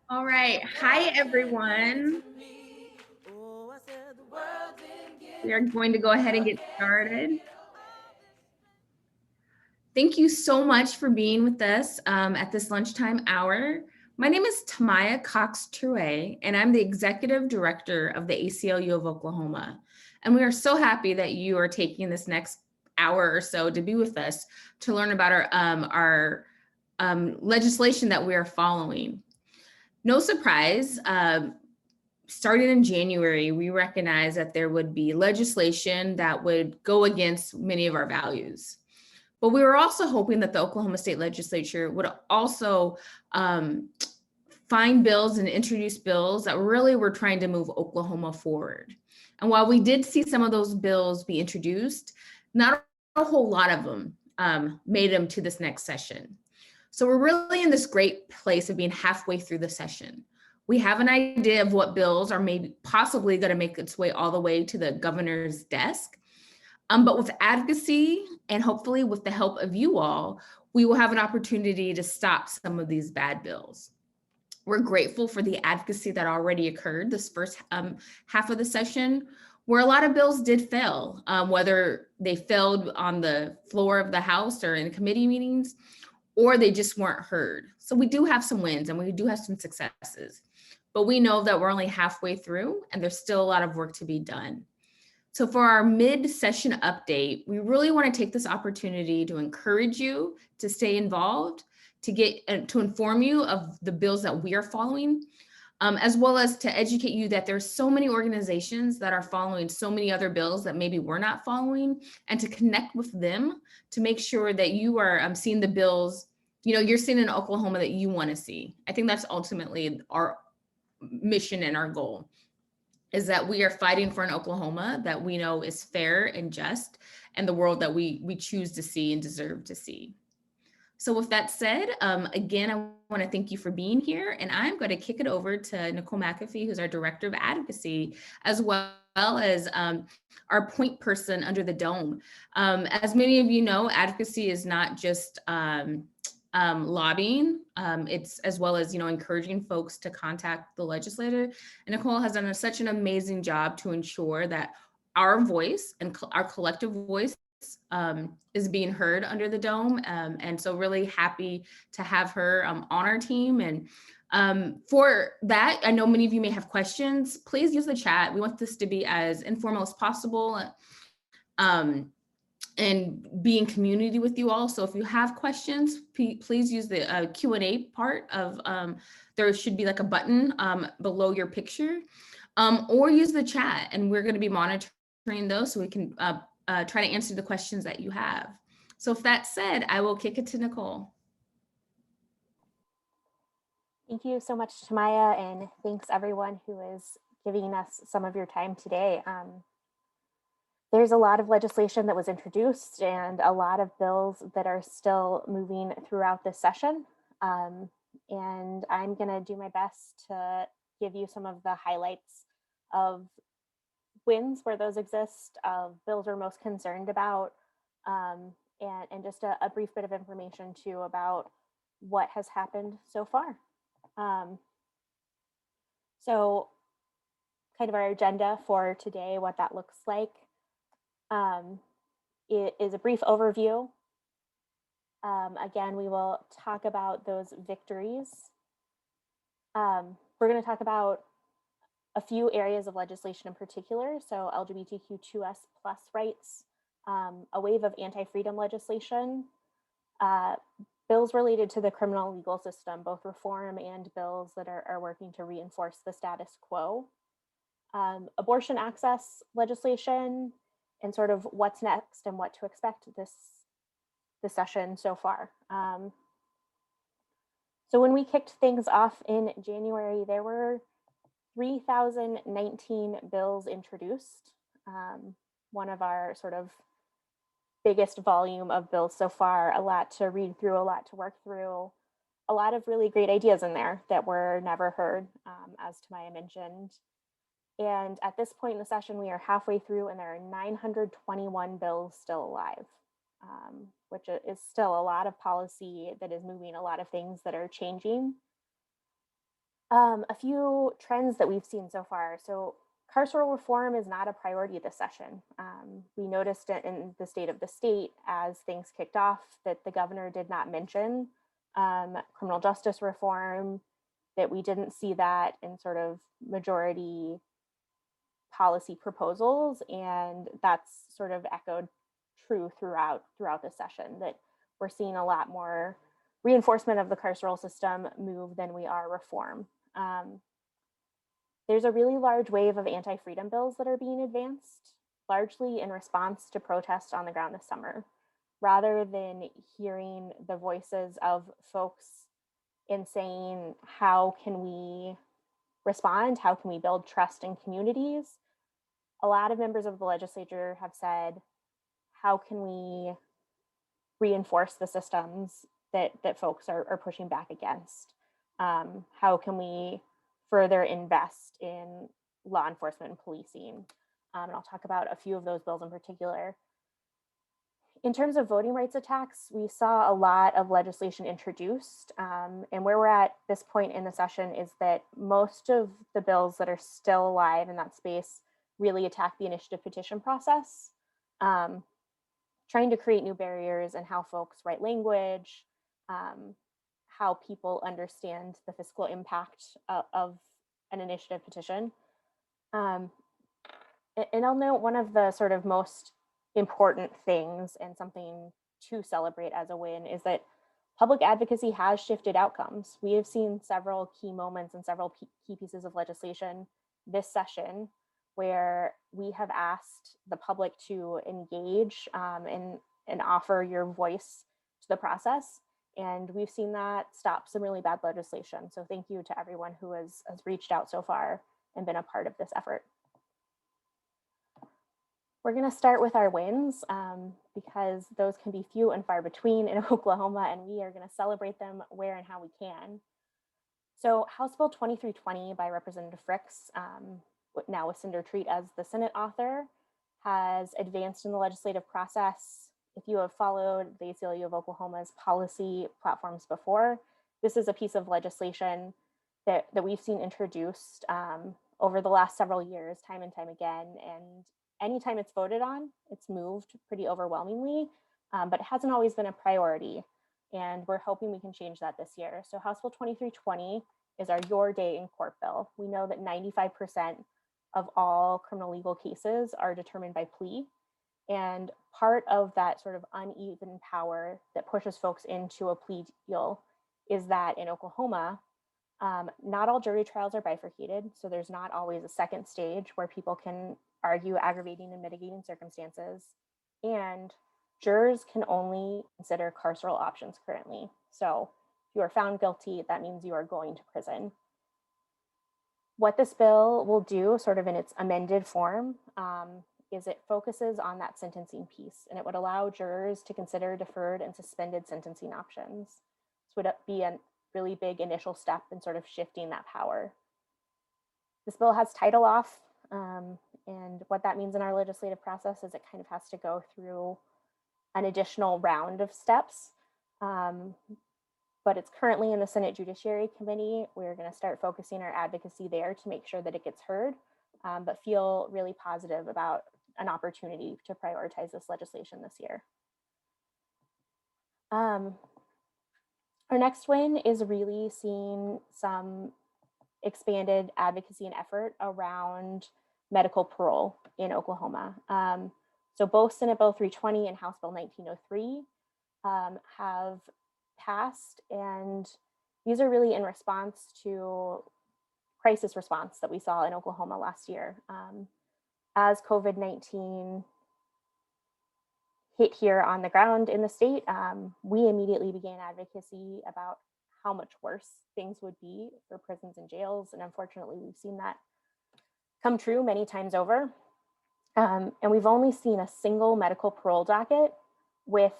All right. Hi, everyone. We are going to go ahead and get started. Thank you so much for being with us at this lunchtime hour. My name is Tamaya Cox-Truet, and I'm the Executive Director of the ACLU of Oklahoma. And we are so happy that you are taking this next hour or so to be with us to learn about our legislation that we are following. No surprise, starting in January, we recognized that there would be legislation that would go against many of our values. But we were also hoping that the Oklahoma State Legislature would also find bills and introduce bills that really were trying to move Oklahoma forward. And while we did see some of those bills be introduced, not a whole lot of them made them to this next session. So we're really in this great place of being halfway through the session. We have an idea of what bills are maybe possibly going to make its way all the way to the governor's desk. But with advocacy and hopefully with the help of you all, we will have an opportunity to stop some of these bad bills. We're grateful for the advocacy that already occurred this first half of the session, where a lot of bills did fail, whether they failed on the floor of the House or in committee meetings, or they just weren't heard. So we do have some wins and we do have some successes, but we know that we're only halfway through and there's still a lot of work to be done. So for our mid-session update, we really want to take this opportunity to encourage you to stay involved, to inform you of the bills that we are following, as well as to educate you that there's so many organizations that are following so many other bills that maybe we're not following, and to connect with them to make sure that you are seeing the bills, you're seeing in Oklahoma that you want to see. I think that's ultimately our mission and our goal, is that we are fighting for an Oklahoma that we know is fair and just, and the world that we choose to see and deserve to see. So with that said, again, I want to thank you for being here, and I'm going to kick it over to Nicole McAfee, who's our Director of Advocacy, as well as our point person under the dome. As many of you know, advocacy is not just lobbying, it's as well as, encouraging folks to contact the legislator. And Nicole has done such an amazing job to ensure that our voice and our collective voice is being heard under the dome. And so really happy to have her on our team. And for that, I know many of you may have questions. Please use the chat. We want this to be as informal as possible. And be in community with you all. So if you have questions, please use the Q&A part of, there should be like a button below your picture, or use the chat, and we're gonna be monitoring those so we can try to answer the questions that you have. So if that said, I will kick it to Nicole. Thank you so much, Tamaya, and thanks everyone who is giving us some of your time today. There's a lot of legislation that was introduced and a lot of bills that are still moving throughout this session. And I'm gonna do my best to give you some of the highlights of wins where those exist, of bills we're most concerned about, and just a brief bit of information too about what has happened so far. So kind of our agenda for today, what that looks like. It is a brief overview. Again, we will talk about those victories. We're going to talk about a few areas of legislation in particular. So LGBTQ2S+ rights, a wave of anti-freedom legislation, bills related to the criminal legal system, both reform and bills that are working to reinforce the status quo, abortion access legislation, and sort of what's next and what to expect this session so far. So when we kicked things off in January, there were 3,019 bills introduced, one of our sort of biggest volume of bills so far, a lot to read through, a lot to work through, a lot of really great ideas in there that were never heard, as Tamaya mentioned. And at this point in the session, we are halfway through and there are 921 bills still alive. which is still a lot of policy that is moving, a lot of things that are changing. A few trends that we've seen so far. So carceral reform is not a priority this session. We noticed it in the state of the state as things kicked off that the governor did not mention criminal justice reform, that we didn't see that in sort of majority policy proposals, and that's sort of echoed true throughout the session, that we're seeing a lot more reinforcement of the carceral system move than we are reform. There's a really large wave of anti-freedom bills that are being advanced, largely in response to protests on the ground this summer, rather than hearing the voices of folks in saying, how can we respond? How can we build trust in communities? A lot of members of the legislature have said, how can we reinforce the systems that folks are pushing back against? How can we further invest in law enforcement and policing? And I'll talk about a few of those bills in particular. In terms of voting rights attacks, we saw a lot of legislation introduced. And where we're at this point in the session is that most of the bills that are still alive in that space really attack the initiative petition process, trying to create new barriers in how folks write language, how people understand the fiscal impact of an initiative petition. And I'll note one of the sort of most important things, and something to celebrate as a win, is that public advocacy has shifted outcomes. We have seen several key moments and several key pieces of legislation this session where we have asked the public to engage and offer your voice to the process. And we've seen that stop some really bad legislation. So thank you to everyone who has reached out so far and been a part of this effort. We're going to start with our wins because those can be few and far between in Oklahoma, and we are going to celebrate them where and how we can. So House Bill 2320 by Representative Fricks, now with Cinder Treat as the Senate author, has advanced in the legislative process. If you have followed the ACLU of Oklahoma's policy platforms before, this is a piece of legislation that we've seen introduced over the last several years, time and time again. And anytime it's voted on, it's moved pretty overwhelmingly, but it hasn't always been a priority. And we're hoping we can change that this year. So House Bill 2320 is our Your Day in Court bill. We know that 95% of all criminal legal cases are determined by plea. And part of that sort of uneven power that pushes folks into a plea deal is that in Oklahoma, not all jury trials are bifurcated. So there's not always a second stage where people can argue aggravating and mitigating circumstances. And jurors can only consider carceral options currently. So if you are found guilty, that means you are going to prison. What this bill will do, sort of in its amended form, is it focuses on that sentencing piece, and it would allow jurors to consider deferred and suspended sentencing options. This would be a really big initial step in sort of shifting that power. This bill has title off, and what that means in our legislative process is it kind of has to go through an additional round of steps. But it's currently in the Senate Judiciary Committee. We're going to start focusing our advocacy there to make sure that it gets heard, but feel really positive about an opportunity to prioritize this legislation this year. Our next win is really seeing some expanded advocacy and effort around medical parole in Oklahoma. So both Senate Bill 320 and House Bill 1903 have passed, and these are really in response to crisis response that we saw in Oklahoma last year. As COVID-19 hit here on the ground in the state, we immediately began advocacy about how much worse things would be for prisons and jails. And unfortunately, we've seen that come true many times over. And we've only seen a single medical parole docket with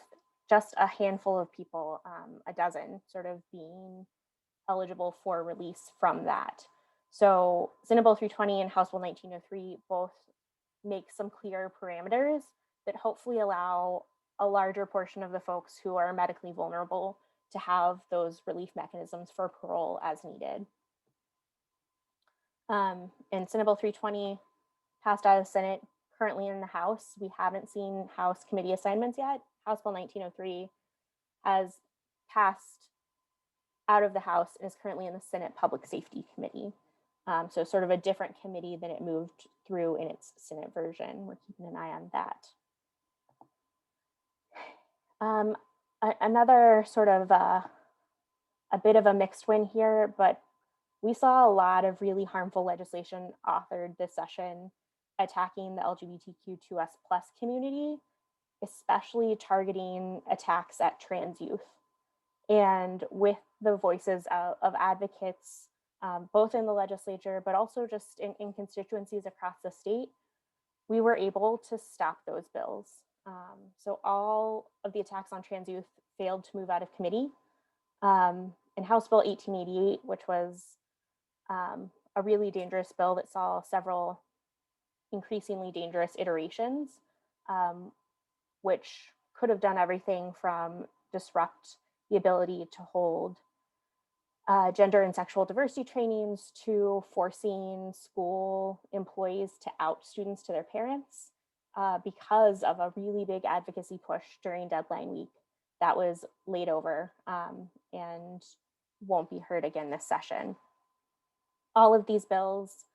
just a handful of people, a dozen, sort of being eligible for release from that. So Senate Bill 320 and House Bill 1903 both make some clear parameters that hopefully allow a larger portion of the folks who are medically vulnerable to have those relief mechanisms for parole as needed. And Senate Bill 320 passed out of the Senate, currently in the House. We haven't seen House committee assignments yet. House Bill 1903 has passed out of the House and is currently in the Senate Public Safety Committee. So sort of a different committee than it moved through in its Senate version. We're keeping an eye on that. Another sort of a bit of a mixed win here, but we saw a lot of really harmful legislation authored this session attacking the LGBTQ2S+ community, especially targeting attacks at trans youth. And with the voices of advocates, both in the legislature, but also just in constituencies across the state, we were able to stop those bills. So all of the attacks on trans youth failed to move out of committee. And House Bill 1888, which was a really dangerous bill that saw several increasingly dangerous iterations, which could have done everything from disrupt the ability to hold gender and sexual diversity trainings to forcing school employees to out students to their parents because of a really big advocacy push during deadline week that was laid over and won't be heard again this session. All of these bills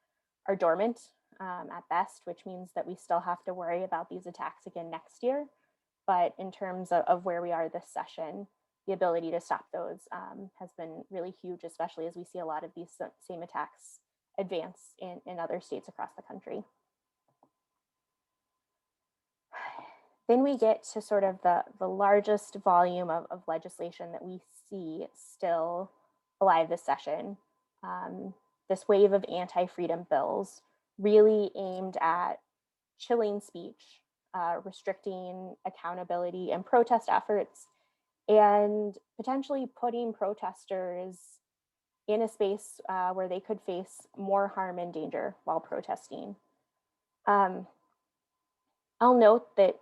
are dormant at best, which means that we still have to worry about these attacks again next year. But in terms of where we are this session, the ability to stop those has been really huge, especially as we see a lot of these same attacks advance in other states across the country. Then we get to sort of the largest volume of legislation that we see still alive this session. This wave of anti-freedom bills really aimed at chilling speech, restricting accountability and protest efforts, and potentially putting protesters in a space where they could face more harm and danger while protesting. I'll note that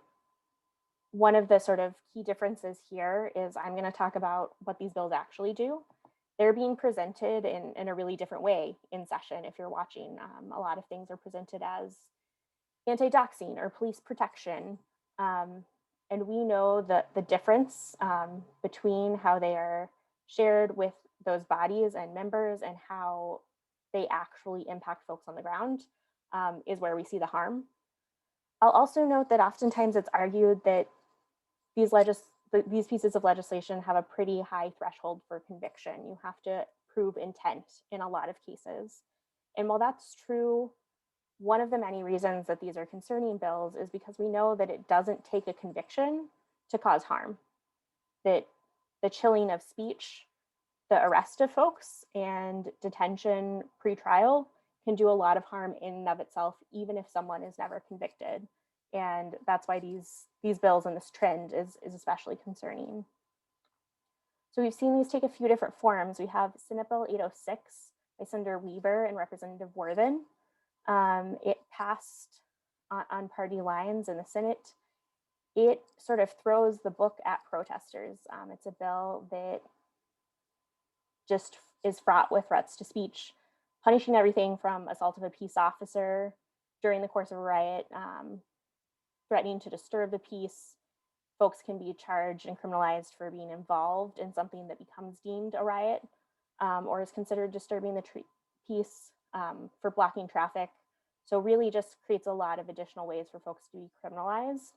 one of the sort of key differences here is I'm going to talk about what these bills actually do. They're being presented in a really different way in session. If you're watching, a lot of things are presented as anti-doxing or police protection. And we know that the difference between how they are shared with those bodies and members and how they actually impact folks on the ground is where we see the harm. I'll also note that oftentimes it's argued that these pieces of legislation have a pretty high threshold for conviction. You have to prove intent in a lot of cases. And while that's true, one of the many reasons that these are concerning bills is because we know that it doesn't take a conviction to cause harm, that the chilling of speech, the arrest of folks, and detention pre-trial can do a lot of harm in and of itself, even if someone is never convicted. And that's why these bills and this trend is especially concerning. So we've seen these take a few different forms. We have Senate Bill 806 by Senator Weaver and Representative Worthen. It passed on party lines in the Senate. It sort of throws the book at protesters. It's a bill that just is fraught with threats to speech, punishing everything from assault of a peace officer during the course of a riot, threatening to disturb the peace. Folks can be charged and criminalized for being involved in something that becomes deemed a riot or is considered disturbing the peace, for blocking traffic. So really just creates a lot of additional ways for folks to be criminalized.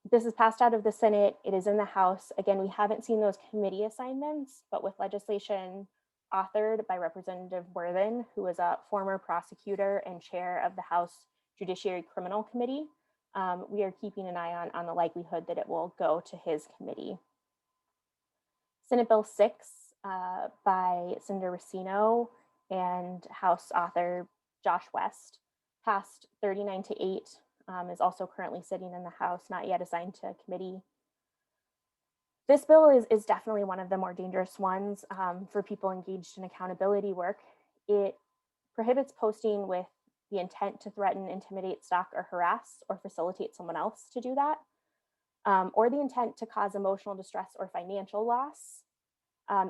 This is passed out of the Senate. It is in the House. Again, we haven't seen those committee assignments, but with legislation authored by Representative Worthen, who is a former prosecutor and chair of the House Judiciary Criminal Committee, we are keeping an eye on the likelihood that it will go to his committee. Senate Bill 6 by Senator Racino and House author Josh West passed 39-8, is also currently sitting in the House, not yet assigned to a committee. This bill is definitely one of the more dangerous ones for people engaged in accountability work. It prohibits posting with the intent to threaten, intimidate, stalk, or harass, or facilitate someone else to do that. or the intent to cause emotional distress or financial loss,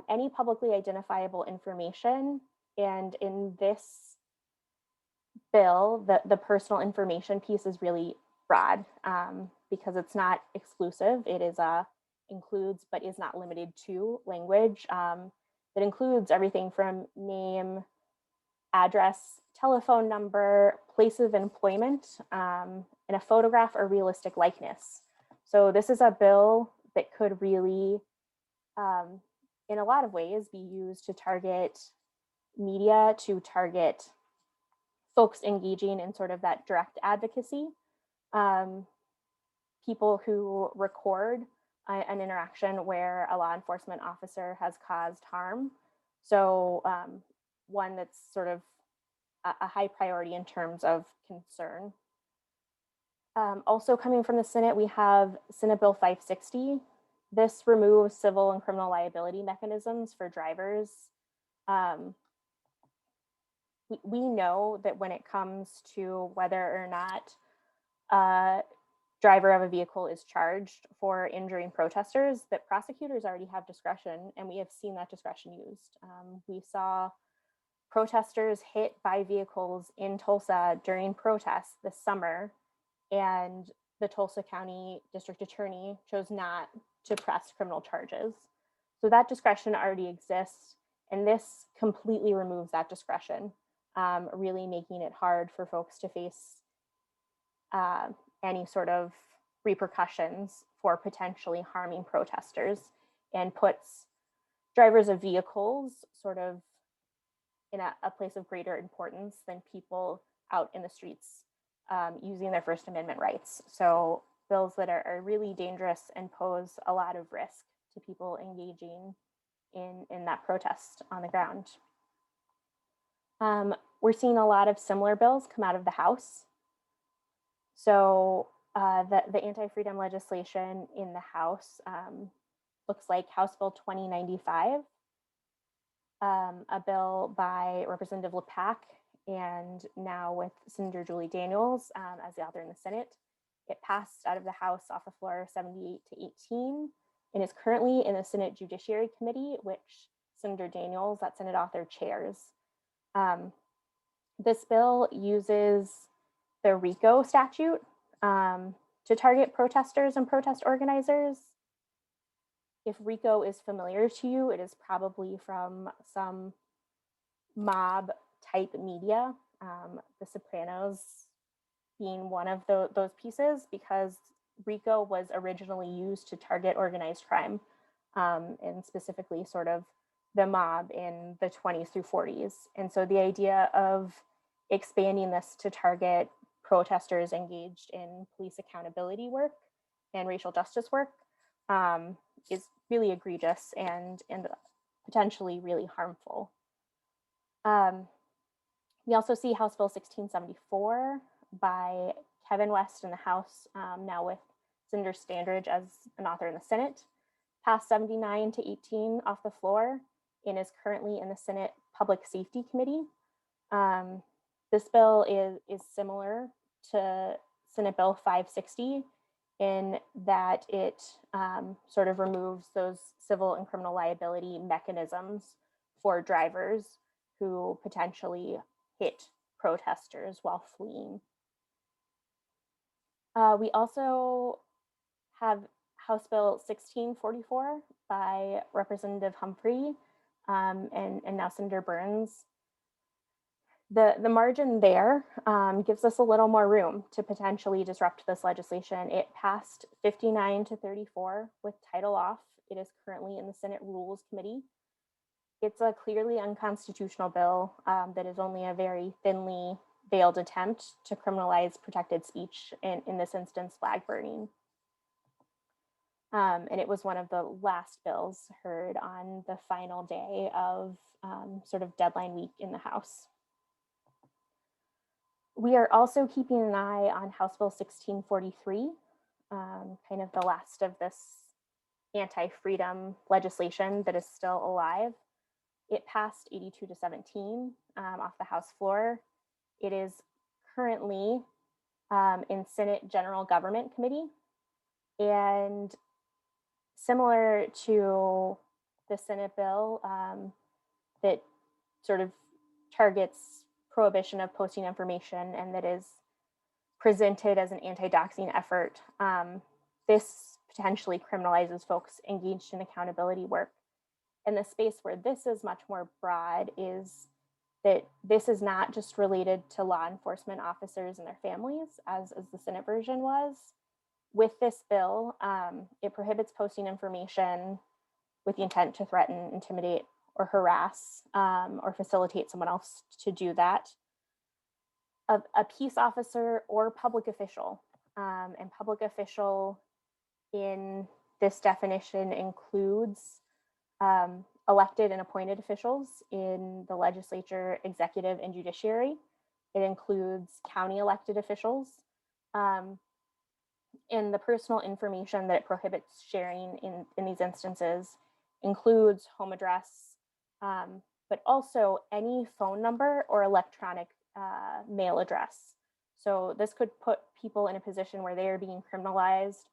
any publicly identifiable information. And in this bill, the personal information piece is really broad, because it's not exclusive. It is includes but is not limited to language that includes everything from name, address, telephone number, place of employment, and a photograph or realistic likeness. So this is a bill that could really, in a lot of ways, be used to target media, to target folks engaging in sort of that direct advocacy, um, people who record an interaction where a law enforcement officer has caused harm. So one that's sort of a high priority in terms of concern. Also coming from the Senate, we have Senate Bill 560. This removes civil and criminal liability mechanisms for drivers. We know that when it comes to whether or not a driver of a vehicle is charged for injuring protesters, that prosecutors already have discretion, and we have seen that discretion used. We saw protesters hit by vehicles in Tulsa during protests this summer, and the Tulsa County District Attorney chose not to press criminal charges. So that discretion already exists, and this completely removes that discretion, really making it hard for folks to face any sort of repercussions for potentially harming protesters, and puts drivers of vehicles sort of in a place of greater importance than people out in the streets using their First Amendment rights. So bills that are really dangerous and pose a lot of risk to people engaging in that protest on the ground. We're seeing a lot of similar bills come out of the House. So the anti-freedom legislation in the House looks like House Bill 2095, a bill by Representative LePac, and now with Senator Julie Daniels as the author in the Senate. It passed out of the House off the floor 78-18 and is currently in the Senate Judiciary Committee, which Senator Daniels, that Senate author, chairs. This bill uses the RICO statute to target protesters and protest organizers. If RICO is familiar to you, it is probably from some mob type media, The Sopranos being one of those pieces, because RICO was originally used to target organized crime, and specifically sort of the mob in the 20s through 40s. And so the idea of expanding this to target protesters engaged in police accountability work and racial justice work is really egregious and potentially really harmful. We also see House Bill 1674 by Kevin West in the House, now with Senator Standridge as an author in the Senate, passed 79-18 off the floor and is currently in the Senate Public Safety Committee. This bill is similar to Senate Bill 560 in that it sort of removes those civil and criminal liability mechanisms for drivers who potentially hit protesters while fleeing. We also have House Bill 1644 by Representative Humphrey and now Senator Burns. The margin there gives us a little more room to potentially disrupt this legislation. It passed 59-34 with title off. It is currently in the Senate Rules Committee. It's a clearly unconstitutional bill that is only a very thinly veiled attempt to criminalize protected speech, in this instance, flag burning. And it was one of the last bills heard on the final day of sort of deadline week in the House. We are also keeping an eye on House Bill 1643, kind of the last of this anti-freedom legislation that is still alive. It passed 82-17 off the House floor. It is currently in Senate General Government Committee. And similar to the Senate bill that sort of targets prohibition of posting information and that is presented as an anti-doxing effort, this potentially criminalizes folks engaged in accountability work. And the space where this is much more broad is that this is not just related to law enforcement officers and their families, as the Senate version was. With this bill, it prohibits posting information with the intent to threaten, intimidate, or harass or facilitate someone else to do that. A peace officer or public official. And public official in this definition includes elected and appointed officials in the legislature, executive, and judiciary. It includes county elected officials. And the personal information that it prohibits sharing in these instances includes home address, but also any phone number or electronic mail address. So this could put people in a position where they are being criminalized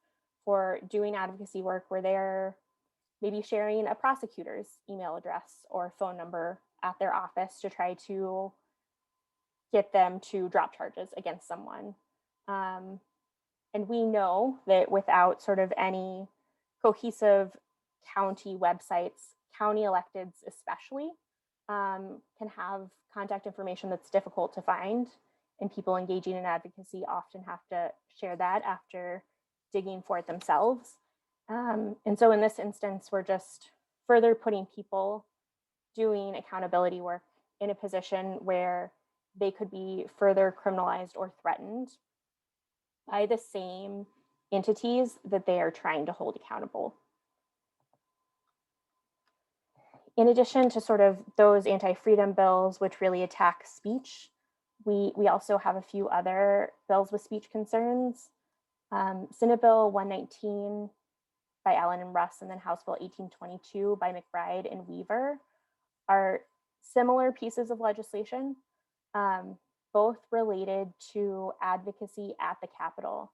for doing advocacy work, where they're maybe sharing a prosecutor's email address or phone number at their office to try to get them to drop charges against someone. And we know that without sort of any cohesive county websites, county electeds especially can have contact information that's difficult to find. And people engaging in advocacy often have to share that after digging for it themselves. And so in this instance, we're just further putting people doing accountability work in a position where they could be further criminalized or threatened by the same entities that they are trying to hold accountable. In addition to sort of those anti-freedom bills, which really attack speech, we also have a few other bills with speech concerns. Senate Bill 119 by Allen and Russ, and then House Bill 1822 by McBride and Weaver are similar pieces of legislation, both related to advocacy at the Capitol.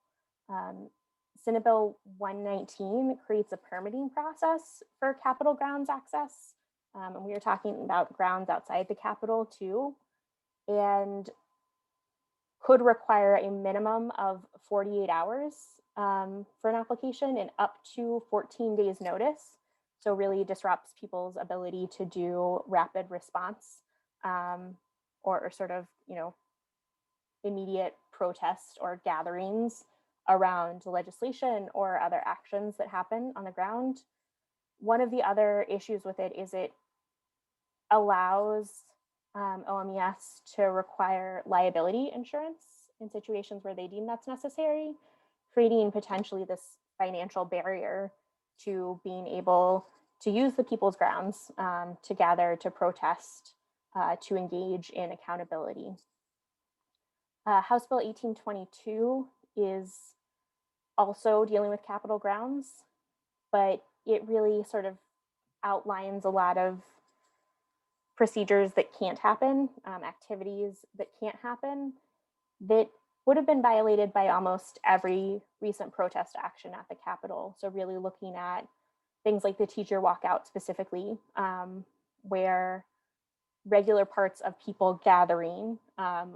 Senate Bill 119 creates a permitting process for Capitol grounds access. And we are talking about grounds outside the Capitol too, and could require a minimum of 48 hours for an application and up to 14 days notice. So really disrupts people's ability to do rapid response or sort of, immediate protest or gatherings around legislation or other actions that happen on the ground. One of the other issues with it is it allows OMES to require liability insurance in situations where they deem that's necessary, creating potentially this financial barrier to being able to use the people's grounds to gather, to protest, to engage in accountability. House Bill 1822 is also dealing with Capitol grounds, but it really sort of outlines a lot of procedures that can't happen, activities that can't happen, that would have been violated by almost every recent protest action at the Capitol. So really looking at things like the teacher walkout specifically, where regular parts of people gathering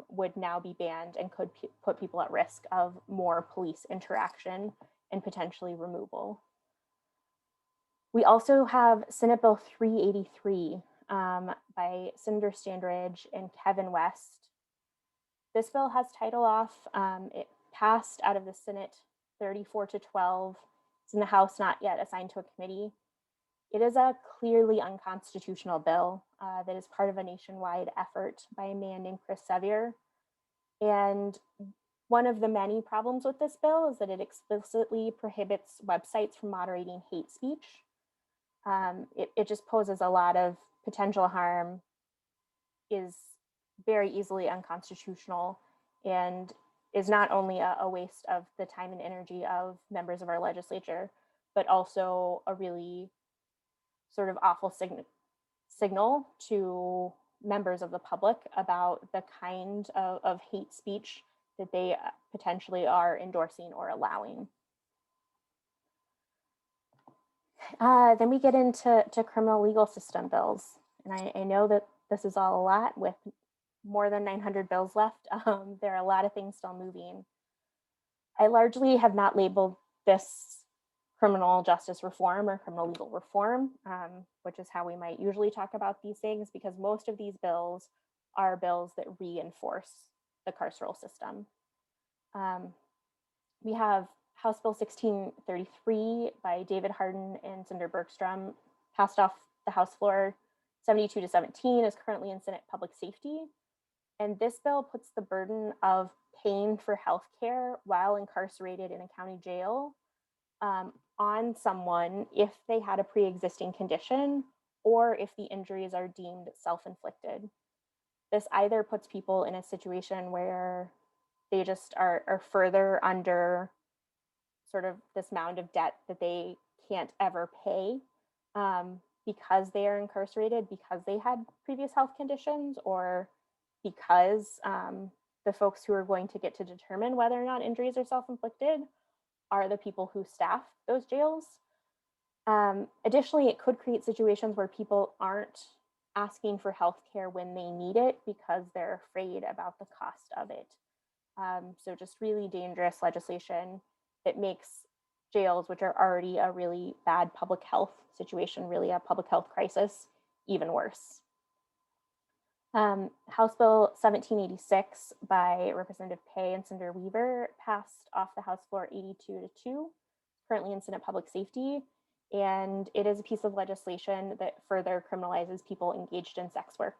would now be banned and could put people at risk of more police interaction and potentially removal. We also have Senate Bill 383 by Senator Standridge and Kevin West. This bill has title off. It passed out of the Senate 34-12. It's in the House, not yet assigned to a committee. It is a clearly unconstitutional bill that is part of a nationwide effort by a man named Chris Sevier. And one of the many problems with this bill is that it explicitly prohibits websites from moderating hate speech. It just poses a lot of potential harm, is very easily unconstitutional, and is not only a waste of the time and energy of members of our legislature, but also a really sort of awful signal to members of the public about the kind of hate speech that they potentially are endorsing or allowing. Then we get into criminal legal system bills. And I know that this is all a lot with more than 900 bills left. There are a lot of things still moving. I largely have not labeled this criminal justice reform or criminal legal reform, which is how we might usually talk about these things, because most of these bills are bills that reinforce the carceral system. We have House Bill 1633 by David Hardin and Cinder Bergstrom, passed off the House floor. 72 to 17 is currently in Senate Public Safety. And this bill puts the burden of paying for health care while incarcerated in a county jail on someone if they had a pre-existing condition or if the injuries are deemed self-inflicted. This either puts people in a situation where they just are further under sort of this mound of debt that they can't ever pay because they are incarcerated, because they had previous health conditions, or because the folks who are going to get to determine whether or not injuries are self-inflicted are the people who staff those jails. Additionally, it could create situations where people aren't asking for health care when they need it because they're afraid about the cost of it. So just really dangerous legislation that makes jails, which are already a really bad public health situation, really a public health crisis, even worse. House Bill 1786 by Representative Pei and Cinder Weaver passed off the House floor 82 to 2, currently in Senate Public Safety. And it is a piece of legislation that further criminalizes people engaged in sex work,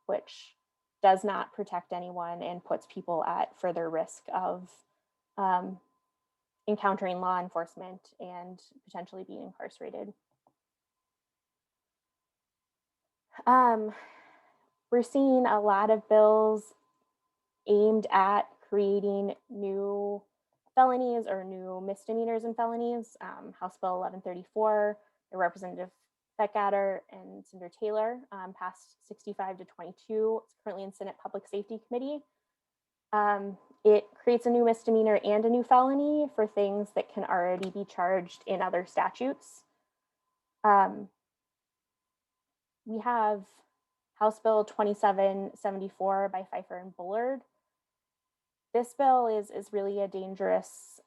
which does not protect anyone and puts people at further risk of encountering law enforcement and potentially being incarcerated. We're seeing a lot of bills aimed at creating new felonies or new misdemeanors and felonies. House Bill 1134, the Representative Fettgatter and Cinder Taylor passed 65 to 22. It's currently in Senate Public Safety Committee. It creates a new misdemeanor and a new felony for things that can already be charged in other statutes. We have House Bill 2774 by Pfeiffer and Bullard. This bill is really a dangerous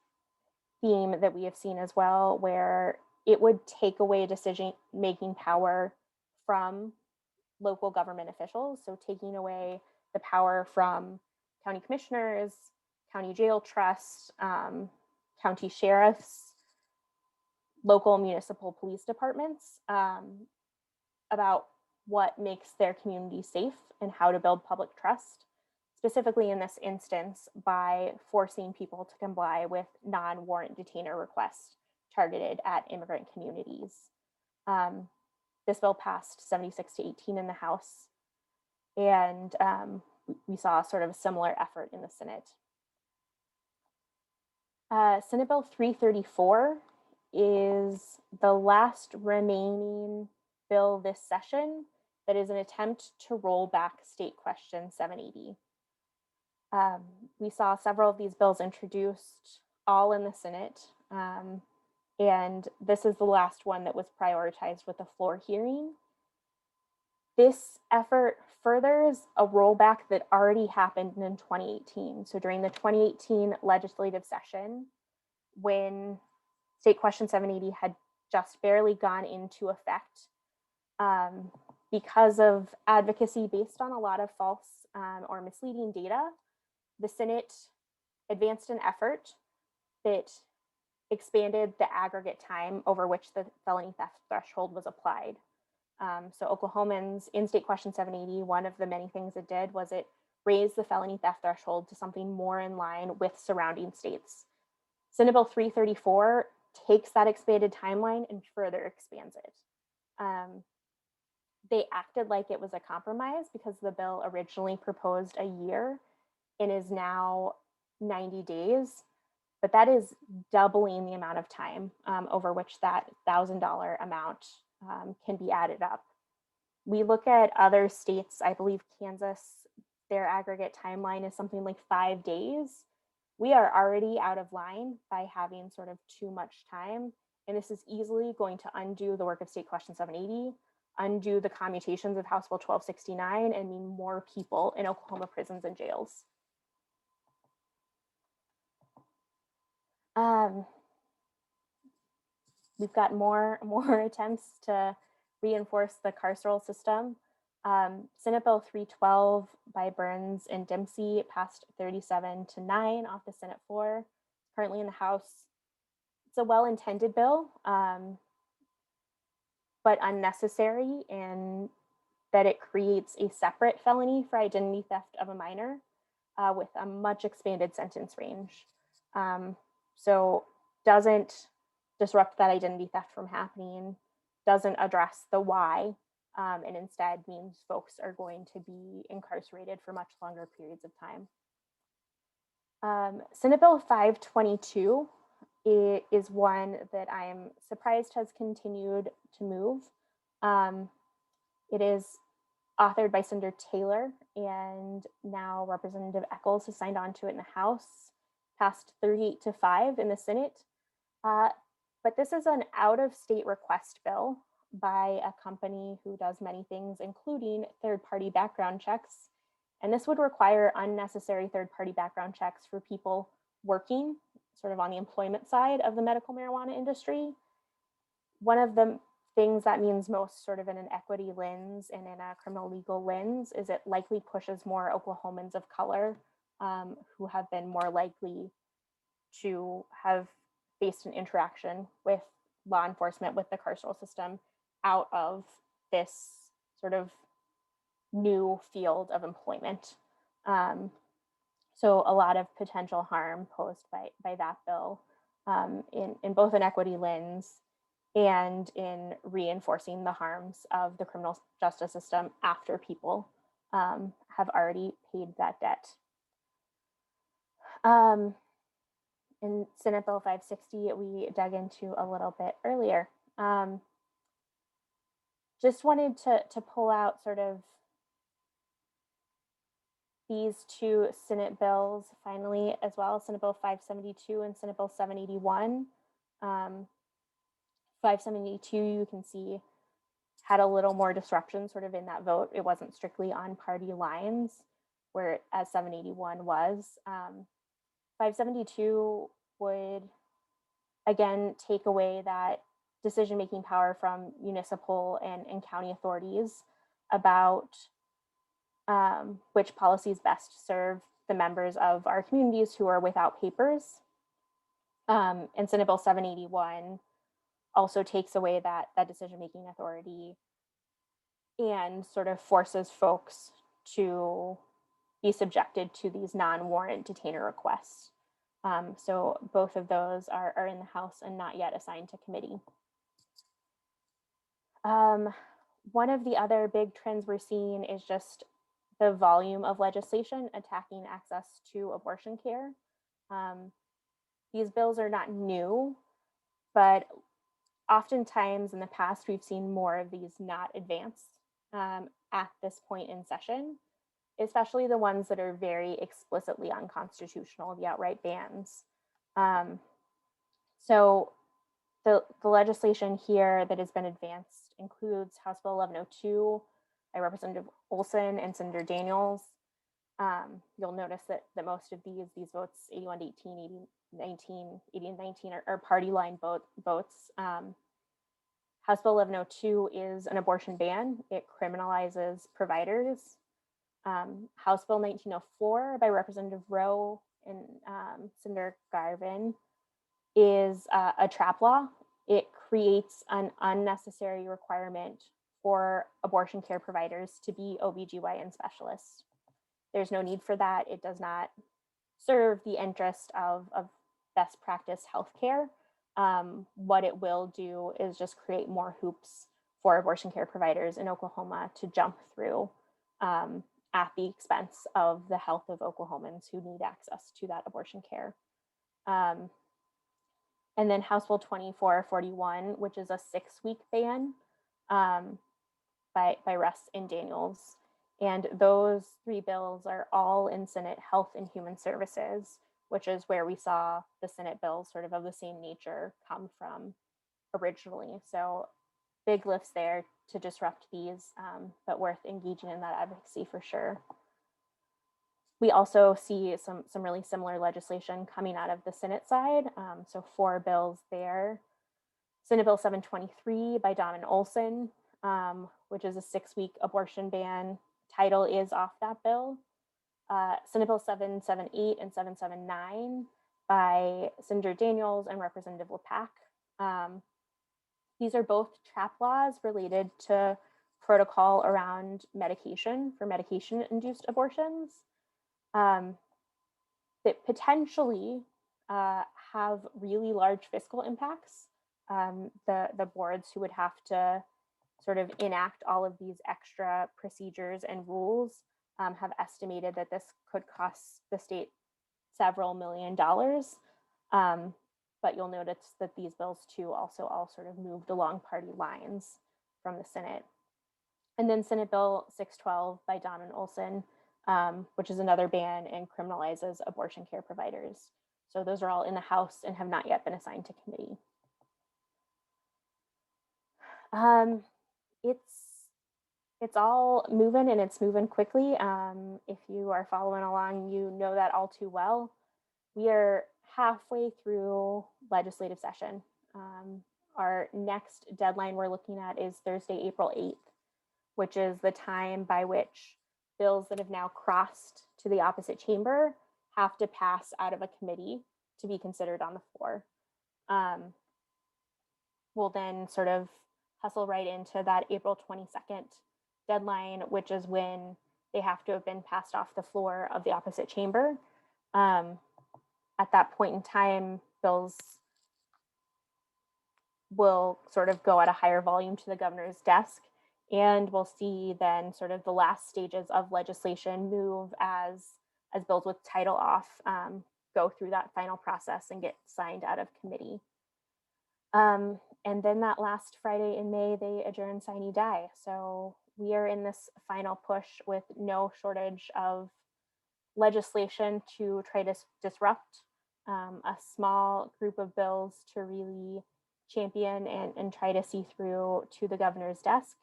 theme that we have seen as well, where it would take away decision-making power from local government officials. So taking away the power from county commissioners, county jail trusts, county sheriffs, local municipal police departments about what makes their community safe and how to build public trust, specifically in this instance by forcing people to comply with non-warrant detainer requests targeted at immigrant communities. This bill passed 76 to 18 in the House, and we saw sort of a similar effort in the Senate. Senate Bill 334 is the last remaining bill this session that is an attempt to roll back State Question 780. We saw several of these bills introduced all in the Senate, and this is the last one that was prioritized with the floor hearing. This effort furthers a rollback that already happened in 2018. So during the 2018 legislative session, when State Question 780 had just barely gone into effect, because of advocacy based on a lot of false or misleading data, the Senate advanced an effort that expanded the aggregate time over which the felony theft threshold was applied. So Oklahomans in State Question 780, one of the many things it did was it raised the felony theft threshold to something more in line with surrounding states. Senate Bill 334 takes that expanded timeline and further expands it. They acted like it was a compromise because the bill originally proposed a year and is now 90 days, but that is doubling the amount of time over which that $1,000 amount can be added up. We look at other states, I believe Kansas, their aggregate timeline is something like 5 days. We are already out of line by having sort of too much time. And this is easily going to undo the work of State Question 780, undo the commutations of House Bill 1269, and mean more people in Oklahoma prisons and jails. We've got more attempts to reinforce the carceral system. Senate Bill 312 by Burns and Dempsey passed 37-9 off the Senate floor. Currently in the House. It's a well-intended bill, but unnecessary in that it creates a separate felony for identity theft of a minor with a much expanded sentence range. So doesn't disrupt that identity theft from happening, doesn't address the why, and instead means folks are going to be incarcerated for much longer periods of time. Senate Bill 522 is one that I am surprised has continued to move. It is authored by Senator Taylor, and now Representative Eccles has signed on to it in the House, passed 38-5 in the Senate. But this is an out-of-state request bill by a company who does many things, including third-party background checks. And this would require unnecessary third-party background checks for people working sort of on the employment side of the medical marijuana industry. One of the things that means most sort of in an equity lens and in a criminal legal lens is it likely pushes more Oklahomans of color who have been more likely to have faced an interaction with law enforcement, with the carceral system, out of this sort of new field of employment. So a lot of potential harm posed by that bill in both an equity lens and in reinforcing the harms of the criminal justice system after people have already paid that debt. In Senate Bill 560, we dug into a little bit earlier. Just wanted to pull out sort of these two Senate bills finally as well, Senate Bill 572 and Senate Bill 781. 572, you can see, had a little more disruption sort of in that vote. It wasn't strictly on party lines, where as 781 was. 572 would, again, take away that decision-making power from municipal and county authorities about which policies best serve the members of our communities who are without papers. And Senate Bill 781 also takes away that decision-making authority and sort of forces folks to be subjected to these non-warrant detainer requests. So both of those are in the House and not yet assigned to committee. One of the other big trends we're seeing is just the volume of legislation attacking access to abortion care. These bills are not new, but oftentimes in the past, we've seen more of these not advanced at this point in session, especially the ones that are very explicitly unconstitutional, the outright bans. So the legislation here that has been advanced includes House Bill 1102 by Representative Olson and Senator Daniels. You'll notice that most of these votes, 81-18, 80-19, are party line votes. House Bill 1102 is an abortion ban. It criminalizes providers. House Bill 1904 by Representative Rowe and Senator Garvin is a trap law. It creates an unnecessary requirement for abortion care providers to be OBGYN specialists. There's no need for that. It does not serve the interest of best practice healthcare. What it will do is just create more hoops for abortion care providers in Oklahoma to jump through at the expense of the health of Oklahomans who need access to that abortion care. And then House Bill 2441, which is a 6-week ban by Russ and Daniels. And those three bills are all in Senate Health and Human Services, which is where we saw the Senate bills sort of the same nature come from originally. So big lifts there to disrupt these, but worth engaging in that advocacy for sure. We also see some really similar legislation coming out of the Senate side. So 4 bills there. Senate Bill 723 by Don and Olson, which is a 6-week abortion ban. Title is off that bill. Senate Bill 778 and 779 by Senator Daniels and Representative LePac. These are both trap laws related to protocol around medication for medication-induced abortions that potentially have really large fiscal impacts. The boards who would have to sort of enact all of these extra procedures and rules have estimated that this could cost the state several $million. But you'll notice that these bills too also all sort of moved along party lines from the Senate. And then Senate Bill 612 by Don and Olson, which is another ban and criminalizes abortion care providers. So those are all in the House and have not yet been assigned to committee. It's all moving, and it's moving quickly. If you are following along, you know that all too well. We are halfway through legislative session. Our next deadline we're looking at is Thursday, April 8th, which is the time by which bills that have now crossed to the opposite chamber have to pass out of a committee to be considered on the floor. We'll then sort of hustle right into that April 22nd deadline, which is when they have to have been passed off the floor of the opposite chamber. At that point in time, bills will sort of go at a higher volume to the governor's desk, and we'll see then sort of the last stages of legislation move as bills with title off go through that final process and get signed out of committee. And then that last Friday in May, they adjourn sine die. So we are in this final push with no shortage of legislation to try to disrupt a small group of bills to really champion and try to see through to the governor's desk.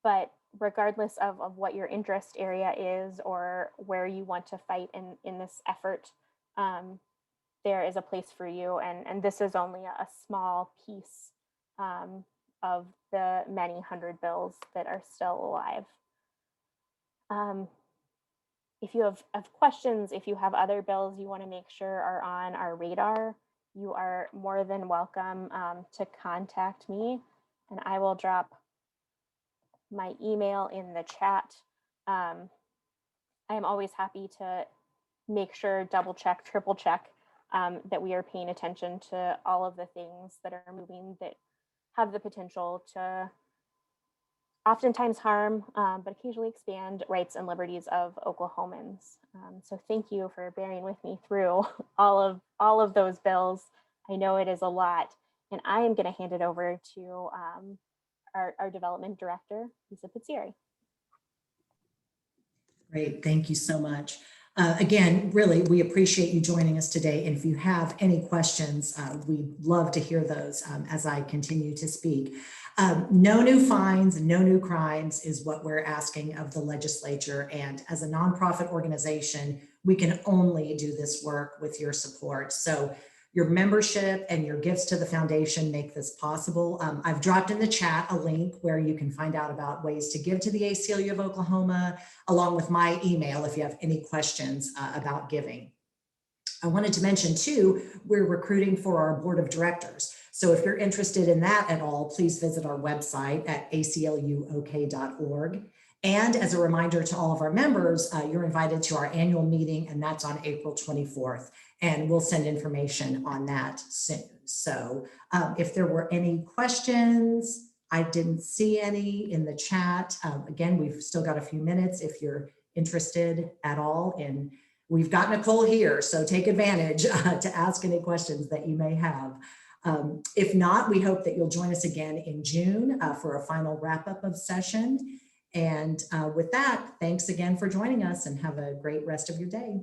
But regardless of what your interest area is or where you want to fight in this effort, there is a place for you. And this is only a small piece of the many hundred bills that are still alive. If you have questions, if you have other bills you want to make sure are on our radar, you are more than welcome to contact me, and I will drop my email in the chat. I am always happy to make sure, double check, triple check that we are paying attention to all of the things that are moving that have the potential to oftentimes harm, but occasionally expand rights and liberties of Oklahomans. So thank you for bearing with me through all of those bills. I know it is a lot, and I am going to hand it over to our development director, Lisa Pizzieri. Great, thank you so much. Again, really, we appreciate you joining us today. And if you have any questions, we'd love to hear those as I continue to speak. No new fines, no new crimes is what we're asking of the legislature. And as a nonprofit organization, we can only do this work with your support. So your membership and your gifts to the foundation make this possible. I've dropped in the chat a link where you can find out about ways to give to the ACLU of Oklahoma, along with my email if you have any questions about giving. I wanted to mention too, we're recruiting for our board of directors. So if you're interested in that at all, please visit our website at acluok.org. And as a reminder to all of our members, you're invited to our annual meeting, and that's on April 24th. And we'll send information on that soon. So if there were any questions, I didn't see any in the chat. Again, we've still got a few minutes if you're interested at all. And we've got Nicole here, so take advantage to ask any questions that you may have. If not, we hope that you'll join us again in June for a final wrap-up of session. And with that, thanks again for joining us, and have a great rest of your day.